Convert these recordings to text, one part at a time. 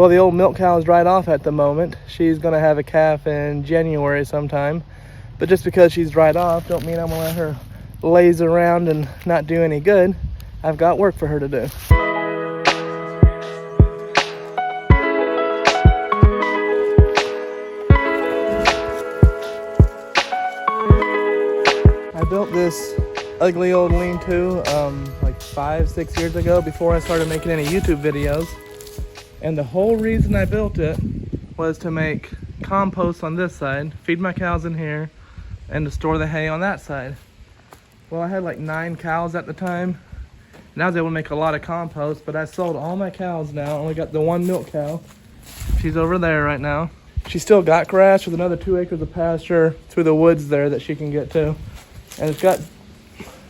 Well, the old milk cow is dried off at the moment. She's going to have a calf in January sometime. But just because she's dried off don't mean I'm going to let her laze around and not do any good. I've got work for her to do. I built this ugly old lean-to like 5-6 years ago before I started making any YouTube videos. And the whole reason I built it was to make compost on this side, feed my cows in here, and to store the hay on that side. Well, I had like 9 cows at the time, and I was able to make a lot of compost, but I sold all my cows now. I only got the one milk cow. She's over there right now. She's still got grass with another 2 acres of pasture through the woods there that she can get to. And it's got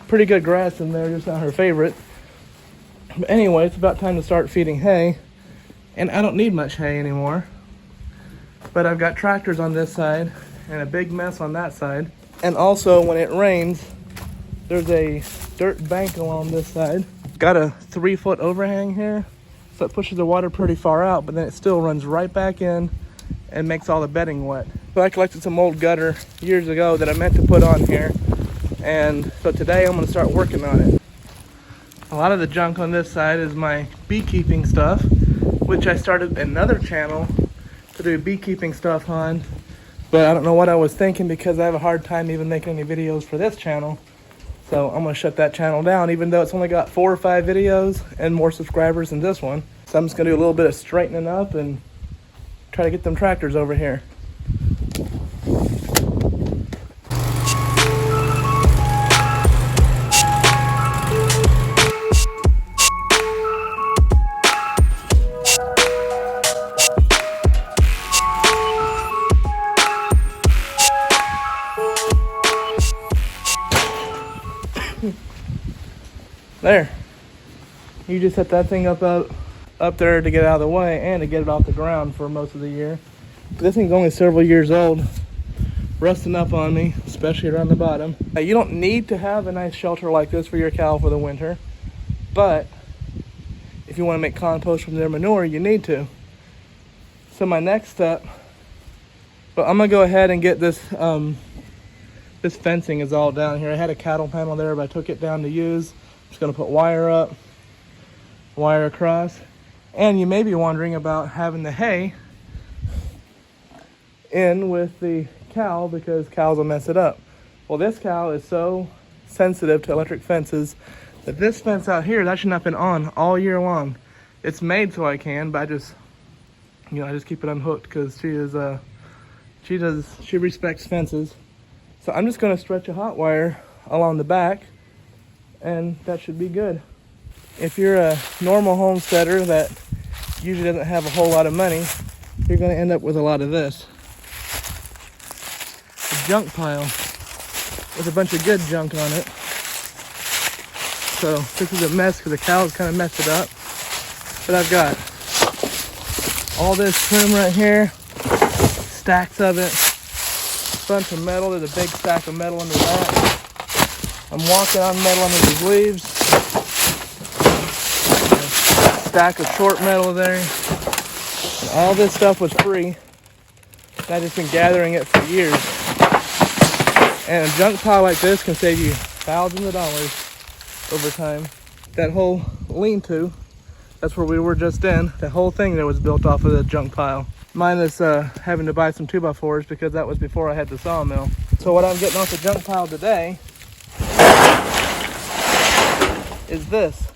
pretty good grass in there, just not her favorite. But anyway, it's about time to start feeding hay. And I don't need much hay anymore. But I've got tractors on this side and a big mess on that side. And also when it rains, there's a dirt bank along this side. Got a 3-foot overhang here, so it pushes the water pretty far out, but then it still runs right back in and makes all the bedding wet. So I collected some old gutter years ago that I meant to put on here. And so today I'm going to start working on it. A lot of the junk on this side is my beekeeping stuff, which I started another channel to do beekeeping stuff on. But I don't know what I was thinking because I have a hard time even making any videos for this channel. So I'm going to shut that channel down, even though it's only got 4 or 5 videos and more subscribers than this one. So I'm just going to do a little bit of straightening up and try to get them tractors over here. There. You just set that thing up there to get out of the way and to get it off the ground for most of the year. This thing's only several years old, rusting up on me, especially around the bottom. Now, you don't need to have a nice shelter like this for your cow for the winter, but if you want to make compost from their manure, you need to. So my next step, well, I'm gonna go ahead and get this this fencing is all down here. I had a cattle panel there, but I took it down to use. Just gonna put wire up, wire across. And you may be wondering about having the hay in with the cow because cows will mess it up. Well, this cow is so sensitive to electric fences that this fence out here has actually not been on all year long. It's made so I can, but I just keep it unhooked because she respects fences. So I'm just gonna stretch a hot wire along the back, and that should be good. If you're a normal homesteader that usually doesn't have a whole lot of money, you're going to end up with a lot of this. A junk pile with a bunch of good junk on it. So this is a mess because the cows kind of messed it up. But I've got all this trim right here, stacks of it, bunch of metal. There's a big stack of metal under that. I'm walking on metal under these leaves. Stack of short metal there. And all this stuff was free. And I've just been gathering it for years. And a junk pile like this can save you thousands of dollars over time. That whole lean-to, that's where we were just in. The whole thing there was built off of the junk pile. Minus having to buy some 2x4s because that was before I had the sawmill. So what I'm getting off the junk pile today is this.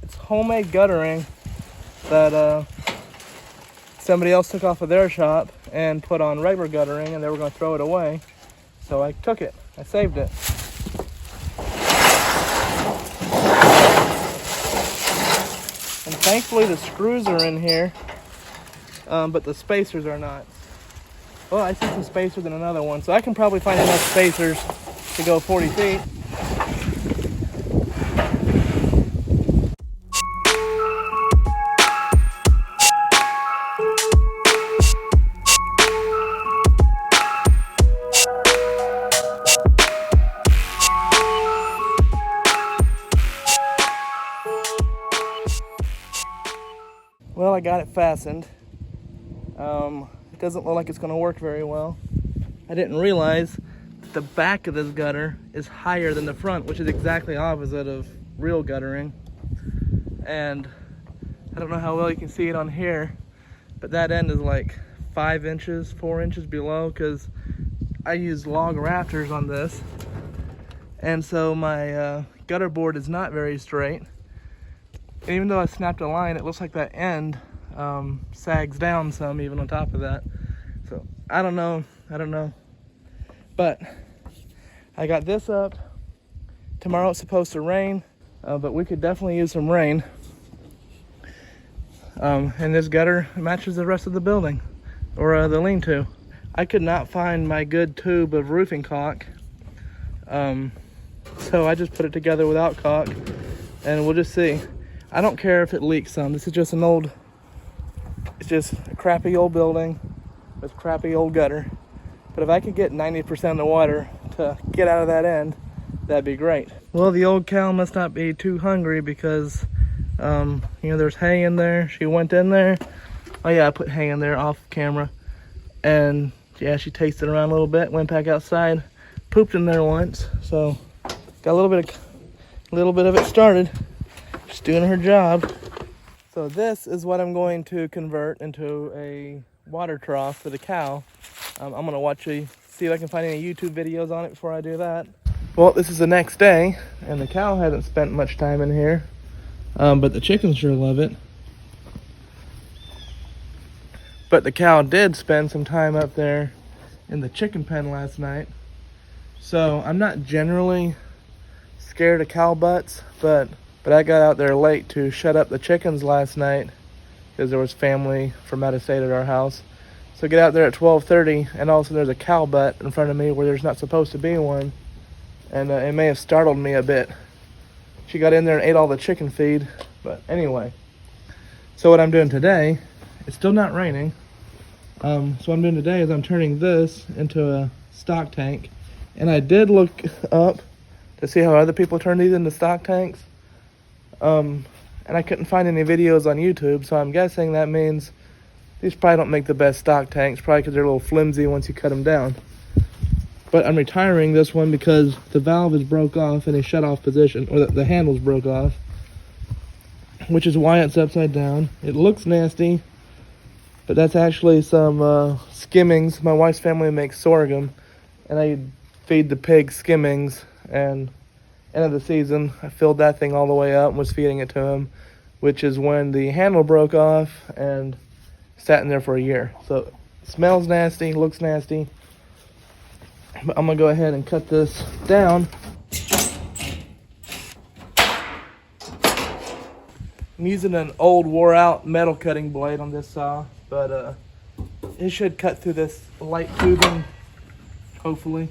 It's homemade guttering that somebody else took off of their shop and put on regular guttering, and they were going to throw it away. So I took it. I saved it. And thankfully the screws are in here, but the spacers are not. Well, I see some spacers in another one, so I can probably find enough spacers to go 40 feet. Well, I got it fastened. It doesn't look like it's going to work very well. I didn't realize that the back of this gutter is higher than the front, which is exactly opposite of real guttering. And I don't know how well you can see it on here, but that end is like 5 inches, 4 inches below, because I used log rafters on this. And so my gutter board is not very straight. And even though I snapped a line, it looks like that end sags down some even on top of that. So I don't know. But I got this up. Tomorrow it's supposed to rain, but we could definitely use some rain. And this gutter matches the rest of the building, or the lean-to. I could not find my good tube of roofing caulk, so I just put it together without caulk, and we'll just see. I don't care if it leaks some. This is just it's just a crappy old building with crappy old gutter. But if I could get 90% of the water to get out of that end, that'd be great. Well, the old cow must not be too hungry because, there's hay in there. She went in there. Oh yeah, I put hay in there off camera. And yeah, she tasted around a little bit, went back outside, pooped in there once. So got a little bit of it started. Just doing her job. So this is what I'm going to convert into a water trough for the cow. I'm gonna see if I can find any YouTube videos on it before I do that. Well, this is the next day, and the cow hasn't spent much time in here, but the chickens sure love it. But the cow did spend some time up there in the chicken pen last night. So I'm not generally scared of cow butts, but I got out there late to shut up the chickens last night because there was family from out of state at our house. So get out there at 12:30, and all of a sudden there's a cow butt in front of me where there's not supposed to be one. And it may have startled me a bit. She got in there and ate all the chicken feed. But anyway, so what I'm doing today, it's still not raining. So what I'm doing today is I'm turning this into a stock tank. And I did look up to see how other people turn these into stock tanks. And I couldn't find any videos on YouTube, so I'm guessing that means these probably don't make the best stock tanks, probably because they're a little flimsy once you cut them down. But I'm retiring this one because the valve is broke off in a shut-off position, or the handle's broke off, which is why it's upside down. It looks nasty, but that's actually some skimmings. My wife's family makes sorghum, and I feed the pigs skimmings, and end of the season, I filled that thing all the way up and was feeding it to him, which is when the handle broke off and sat in there for a year. So it smells nasty, looks nasty. But I'm gonna go ahead and cut this down. I'm using an old wore out metal cutting blade on this saw, but it should cut through this light tubing, hopefully.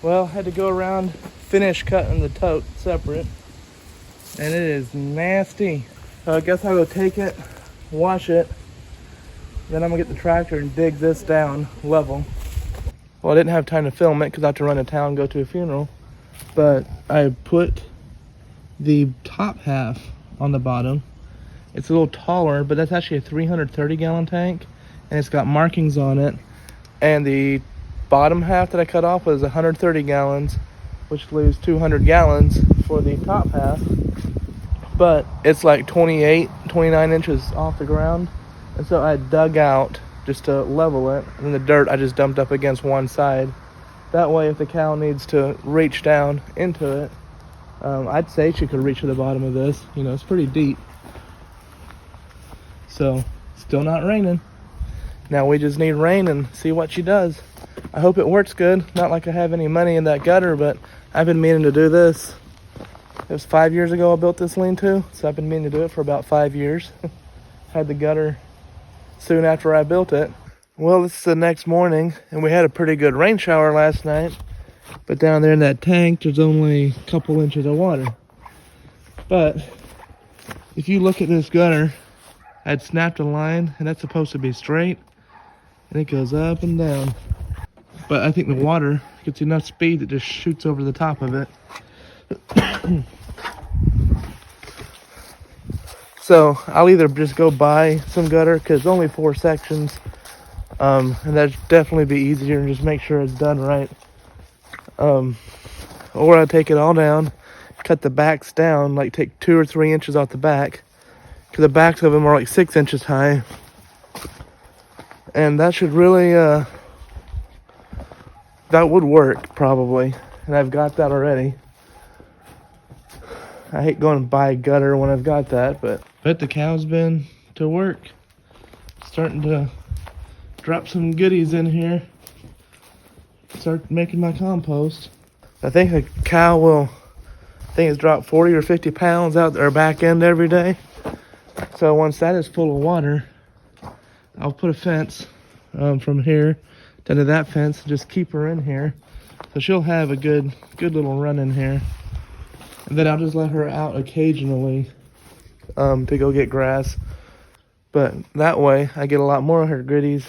Well, had to go around, finish cutting the tote separate, and it is nasty. So I guess I'll go take it, wash it, then I'm gonna get the tractor and dig this down level. Well, I didn't have time to film it because I have to run to town and go to a funeral, but I put the top half on the bottom. It's a little taller, but that's actually a 330 gallon tank, and it's got markings on it, and the bottom half that I cut off was 130 gallons, which leaves 200 gallons for the top half, but it's like 29 inches off the ground, and so I dug out just to level it, and then the dirt I just dumped up against one side. That way if the cow needs to reach down into it, I'd say she could reach to the bottom of this. You know, it's pretty deep. So still not raining. Now we just need rain and see what she does. I hope it works good. Not like I have any money in that gutter, but I've been meaning to do this. It was 5 years ago I built this lean-to, so I've been meaning to do it for about 5 years. Had the gutter soon after I built it. Well, this is the next morning, and we had a pretty good rain shower last night. But down there in that tank, there's only a couple inches of water. But if you look at this gutter, I'd snapped a line, and that's supposed to be straight, and it goes up and down. But I think the water gets enough speed that just shoots over the top of it. So I'll either just go buy some gutter, because it's only 4 sections, and that'd definitely be easier, and just make sure it's done right. Or I'll take it all down, cut the backs down, like take 2 or 3 inches off the back, because the backs of them are like 6 inches high. And that should really, that would work probably, and I've got that already. I hate going to buy gutter when I've got that, but the cow's been to work. Starting to drop some goodies in here. Start making my compost. I think a cow will, it's dropped 40 or 50 pounds out their back end every day. So once that is full of water, I'll put a fence from here down to that fence and just keep her in here. So she'll have a good little run in here. And then I'll just let her out occasionally to go get grass. But that way I get a lot more of her goodies.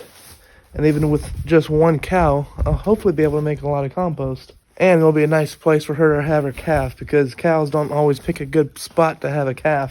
And even with just one cow, I'll hopefully be able to make a lot of compost. And it'll be a nice place for her to have her calf, because cows don't always pick a good spot to have a calf.